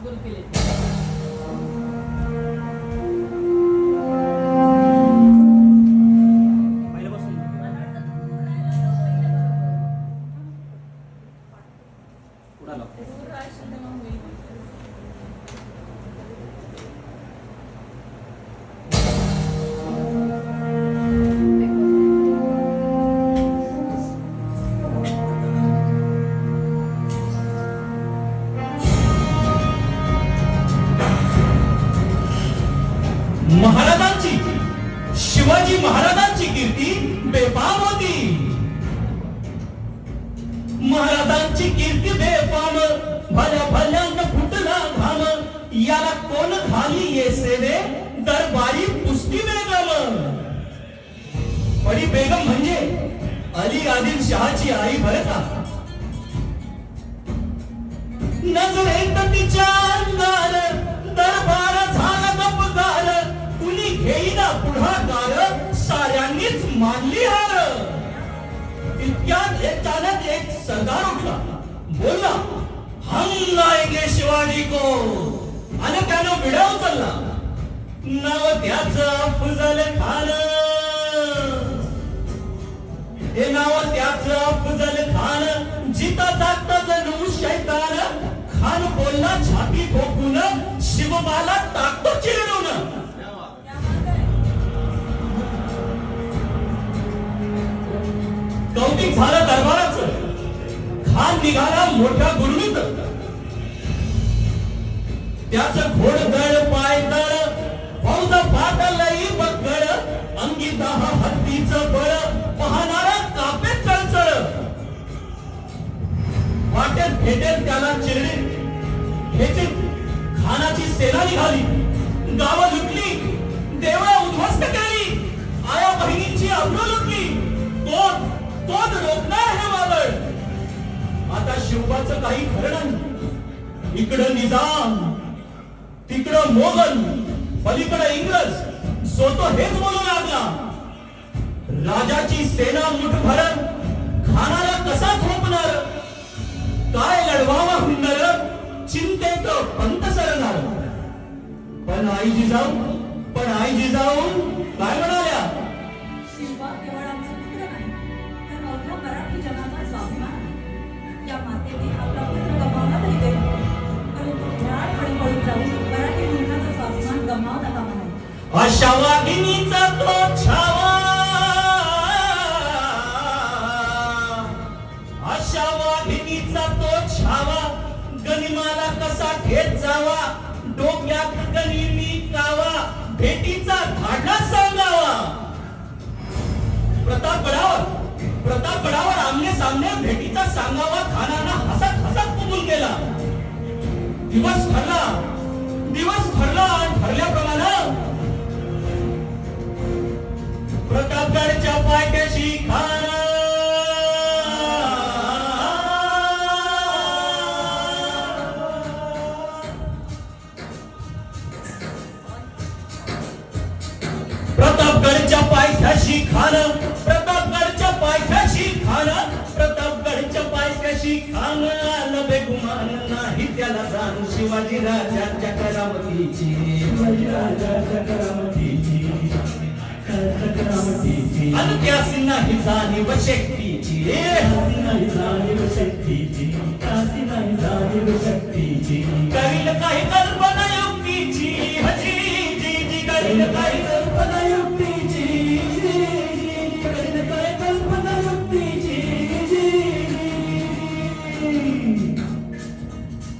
गुरु केले. महाराजांची, शिवाजी महाराजांची कीर्ती बेफाम होती. महाराजांची कीर्ती बेफाम, भल्या भल्यांक फुटला घाम. याला कोण घाली ये सेवे, दरबारी पुष्टी बेगम. परी बेगम म्हणजे अली आदिल शहाची आई बरं का. नजरेत तिच्या अंगार दरबार झाला गपगार. कुणी घेईना पुढाकार, साऱ्यांनीच मानली हार. इतक्यात अचानक एक सरदार उठला, बोलला, हम लाएंगे शिवाजी को. आणि त्यानं विडा उचलला. नाव त्याचं अफजल खान. हे नाव त्याचं अफजल खान. जिता जागता जणू शैतान. खान बोलला छाती ठोकून, शिवबाला टाकतो चिरडून. कौतिक झालं दरबाराचं. खान निघाला मोठ्या गुरमीत. त्याचं घोडदळ पायदळ, फौज पाटलई बगळ. अंगी 10 हत्तीचं बळ, पाहणारा कापे चळचळ. वाटेत भेटेल त्याला चिरडे खेचीत खानाची सेना निघाली. गावं लुटली, देवळं उद्ध्वस्त केली. आया बहिणींची अब्रू लुटली. तोच रोखणार हे वादळ. आता शिवबाचं काही खरं नाही. इकडं निजाम, तिकडं मोगल, पलीकडं इंग्रज. सोतो हेच बोलू लागला. राजाची सेना मुठभर, खानाला कसा थोपणार. काय लढवावा हुंदर, चिंतेत पंत सरणार. पण आई जिजाऊ काय म्हणाल्या. शिवबा केवळ आमचा पुत्र नाही, तर मोठ्या मराठी जनाचा स्वाभिमान. या मातेने आपला पुत्र गमावला तरी ते, परंतु भ्याडपणे पळून जाऊन मराठी मुलाचा स्वाभिमान गमावला कामा नये. अशा वाघिणीचा तो छावा, अशा वाघिणीचा तो छावा. गनिमाला कसा घेत जावा. डोक्यात गनिमी कावा, भेटीचा धाडला सांगावा. प्रतापगडावर आमने सामने भेटीचा सांगावा. खानानं हसत कबूल केला. दिवस ठरला आणि ठरल्याप्रमाणे प्रतापगडच्या पायथ्याशी खान प्रतापगडच्या पायथ्याशी खान आलं बेगुमान. नाही त्याला जाण शिवाजी राजाच्या करामतीची. आणि त्यासी नाही जाणीव शक्तीची. करील काही कल्पना युक्तीची. करील काही कल्पना युक्तीची.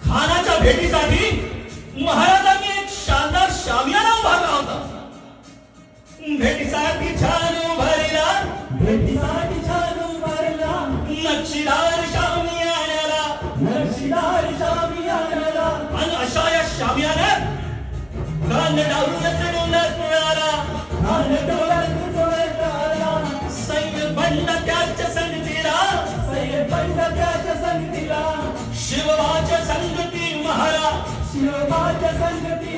खानाच्या भेटीसाठी महाराजांनी एक शानदार शामियाना उभारला होता. भेटीसाठी छान उभारला. नक्षीदार शामियानाला. आणि अशा या शामियान्यात कान डावून चढूनच मिळाला. सैन्य बंड त्याच्या संगतीला. शिवबाच्या संगती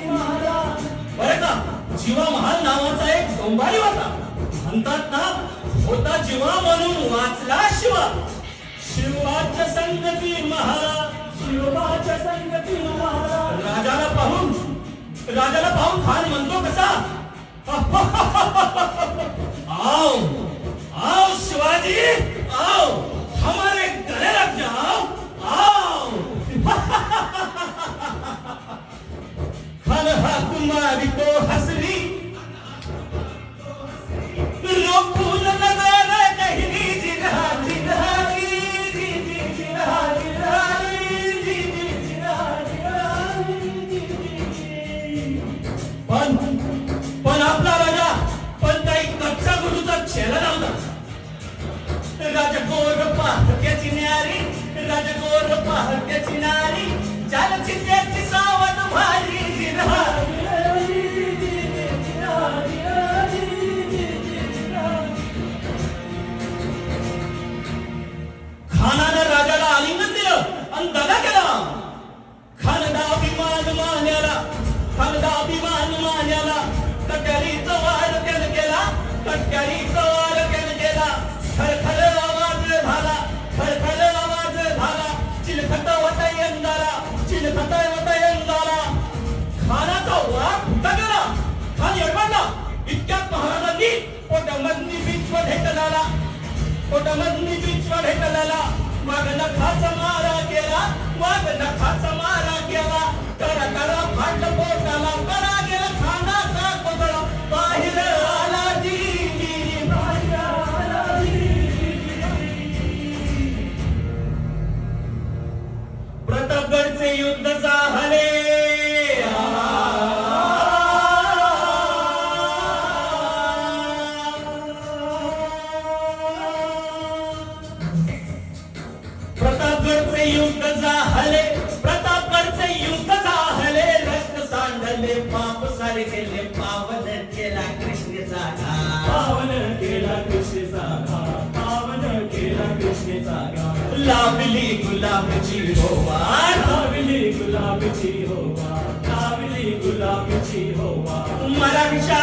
महाराज. बरं का, जीवा महाल नावाचा एक डोंबारी होता. म्हणतात ना, होता जीवा म्हणून वाचला शिवा. शिवाच्या संगती महाराज. मारी तो हसरी रोखून नजर गहरी जिन्हा जिन्हारी जी जी जिन्हा जिन्हारी जी जी जिन्हा जिन्हारी पण आपला राजा पण काही कच्चा गुरुचा चेला नव्हता. राजगोर पहाट्याची न्यारी राजगोर पहाट्याची नारी चाल चित्याची सावध भारी जिन्हा खानानं राजाला आलिंगन दिलं आणि दगा केला. खानदा अभिमान मान्याला खानदा अभिमान मान्याला कट्यारीचा वार त्यानं केला कट्यारीचा वार त्यानं केला. खळखळ आवाज झाला खळखळ आवाज झाला चिलखत होता यंदाला चिलखत होता यंदाला. खानाचा वार फुटा गेला. खान एडवाडला. इतक्यात महाराजांनी पोटमंदी बीचवर ढेकलाला पोटमंदी बीचवर ढेकलाला. माग नखाचा मारा केला माग नखाचा मारा केला. करा करा फाट पोटाला करा गेला खानाचा कोतळा बाहेर आला जी जी बाहेर आला जी. प्रतापगडचे युद्ध झाले. प्रतापगडचे युद्ध झाले प्रतापगडचे युद्ध झाले. रक्त सांडले पाप सारे गेले पावन केला कृष्णेचा घाट पावन केला कृष्णेचा घाट पावन केला कृष्णेचा घाट. लावली गुलाबची होवा लावली गुलाबची होवा लावली गुलाबची होवा. मराठीच्या